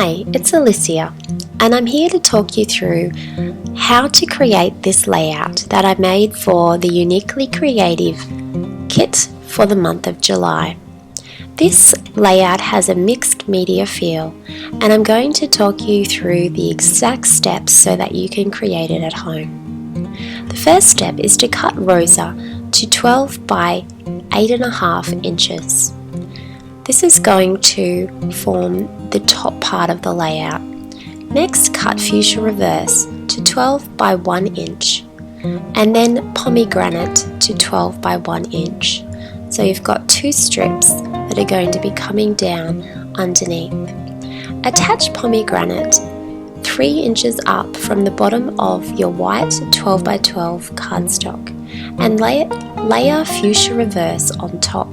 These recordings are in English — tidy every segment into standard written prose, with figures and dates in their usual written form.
Hi, it's Alicia, and I'm here to talk you through how to create this layout that I made for the Uniquely Creative kit for the month of July. This layout has a mixed media feel, and I'm going to talk you through the exact steps so that you can create it at home. The first step is to cut ROSA to 12 by 8.5 inches. This is going to form the top part of the layout. Next, cut fuchsia reverse to 12 by 1 inch, and then pomegranate to 12 by 1 inch. So you've got two strips that are going to be coming down underneath. Attach pomegranate 3 inches up from the bottom of your white 12 by 12 cardstock and layer fuchsia reverse on top.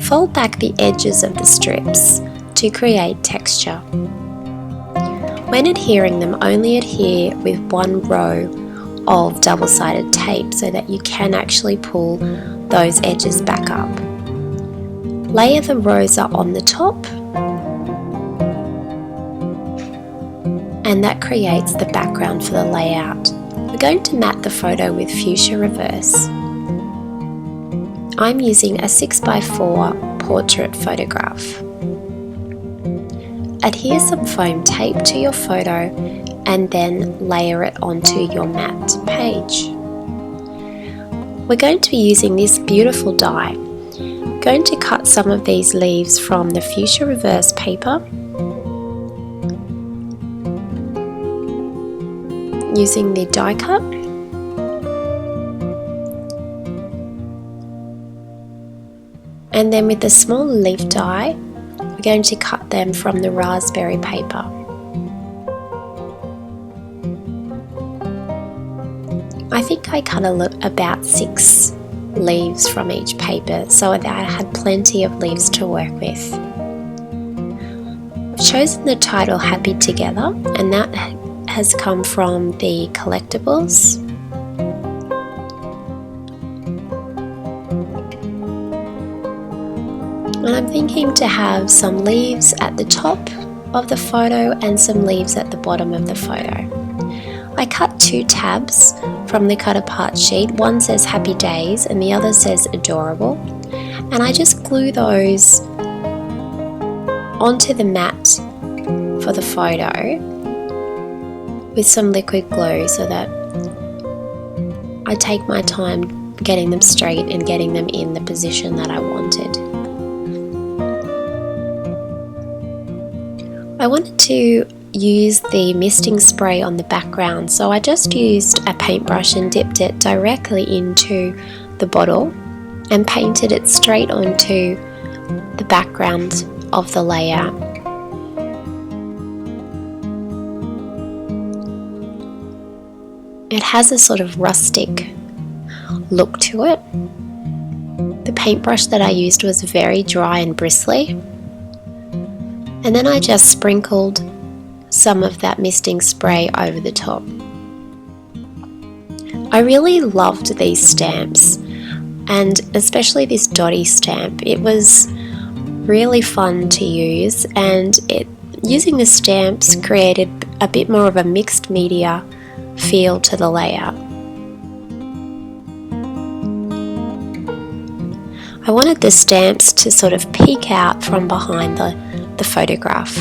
Fold back the edges of the strips to create texture. When adhering them, only adhere with one row of double-sided tape so that you can actually pull those edges back up. Layer the ROSA on the top, and that creates the background for the layout. We're going to mat the photo with fuchsia reverse. I'm using a 6x4 portrait photograph. Adhere some foam tape to your photo and then layer it onto your matte page. We're going to be using this beautiful die. I'm going to cut some of these leaves from the fuchsia reverse paper using the die cut. And then with the small leaf die, we're going to cut them from the raspberry paper. I think I cut about 6 leaves from each paper so that I had plenty of leaves to work with. I've chosen the title Happy Together, and that has come from the Collectables. And I'm thinking to have some leaves at the top of the photo and some leaves at the bottom of the photo. I cut 2 tabs from the cut apart sheet. One says Happy Days and the other says Adorable. And I just glue those onto the mat for the photo with some liquid glue so that I take my time getting them straight and getting them in the position that I wanted. I wanted to use the misting spray on the background, so I just used a paintbrush and dipped it directly into the bottle and painted it straight onto the background of the layout. It has a sort of rustic look to it. The paintbrush that I used was very dry and bristly. And then I just sprinkled some of that misting spray over the top. I really loved these stamps, and especially this dotty stamp. It was really fun to use, and using the stamps created a bit more of a mixed media feel to the layout. I wanted the stamps to sort of peek out from behind the photograph.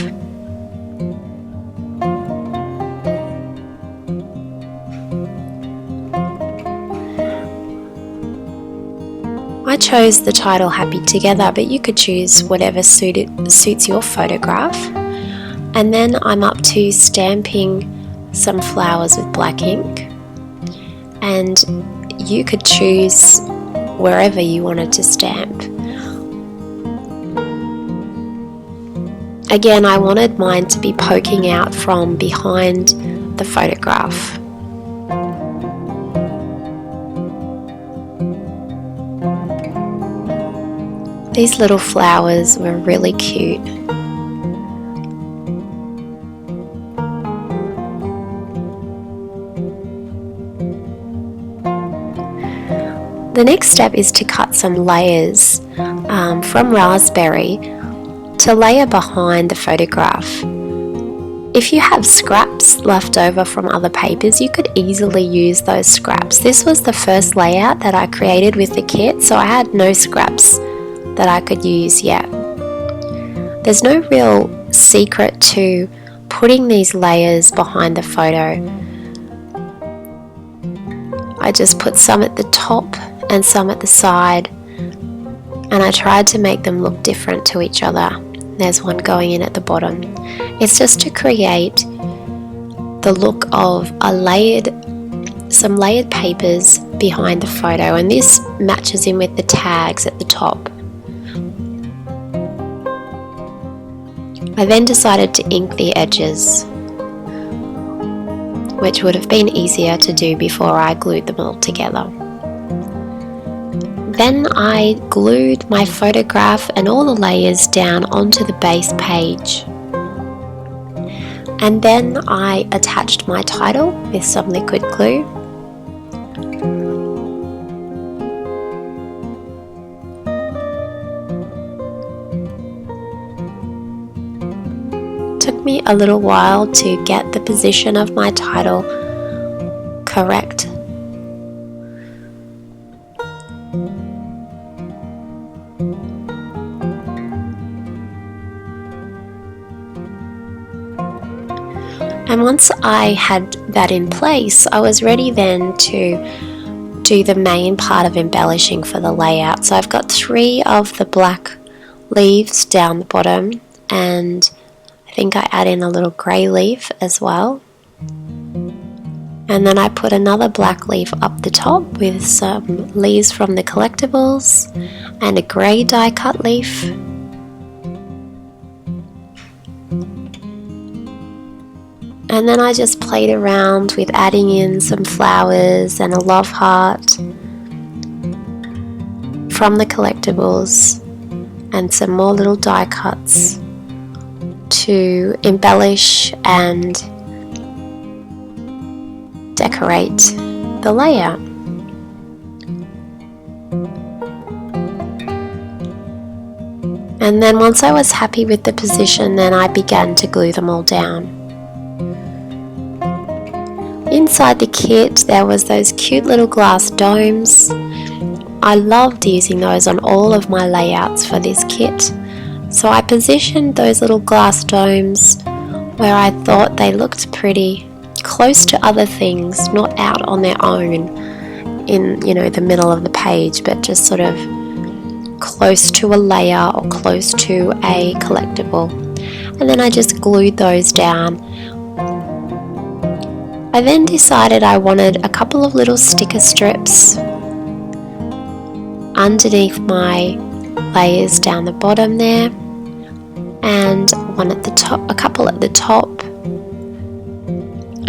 I chose the title Happy Together, but you could choose whatever suits your photograph. And then I'm up to stamping some flowers with black ink, and you could choose wherever you wanted to stamp. Again, I wanted mine to be poking out from behind the photograph. These little flowers were really cute. The next step is to cut some layers from raspberry to layer behind the photograph. If you have scraps left over from other papers, you could easily use those scraps. This was the first layout that I created with the kit, so I had no scraps that I could use yet. There's no real secret to putting these layers behind the photo. I just put some at the top and some at the side, and I tried to make them look different to each other. There's one going in at the bottom. It's just to create the look of some layered papers behind the photo, and this matches in with the tags at the top. I then decided to ink the edges, which would have been easier to do before I glued them all together. Then I glued my photograph and all the layers down onto the base page. And then I attached my title with some liquid glue. Took me a little while to get the position of my title correct. And once I had that in place, I was ready then to do the main part of embellishing for the layout. So I've got 3 of the black leaves down the bottom, and I think I add in a little grey leaf as well. And then I put another black leaf up the top with some leaves from the Collectables and a grey die cut leaf. And then I just played around with adding in some flowers and a love heart from the Collectables and some more little die cuts to embellish and decorate the layout. And then once I was happy with the position, then I began to glue them all down. Inside the kit there was those cute little glass domes. I loved using those on all of my layouts for this kit. So I positioned those little glass domes where I thought they looked pretty, close to other things, not out on their own in, the middle of the page, but just sort of close to a layer or close to a collectible. And then I just glued those down. I then decided I wanted a couple of little sticker strips underneath my layers down the bottom there, and one at the top, a couple at the top,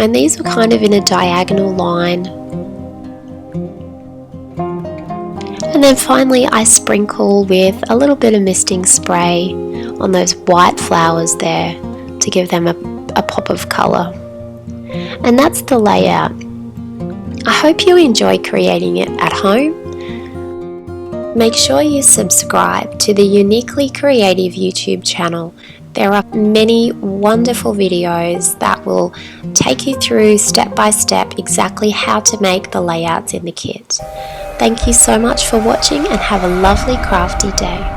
and these were kind of in a diagonal line. And then finally I sprinkle with a little bit of misting spray on those white flowers there to give them a pop of colour. And that's the layout. I hope you enjoy creating it at home. Make sure you subscribe to the Uniquely Creative YouTube channel. There are many wonderful videos that will take you through step by step exactly how to make the layouts in the kit. Thank you so much for watching, and have a lovely crafty day.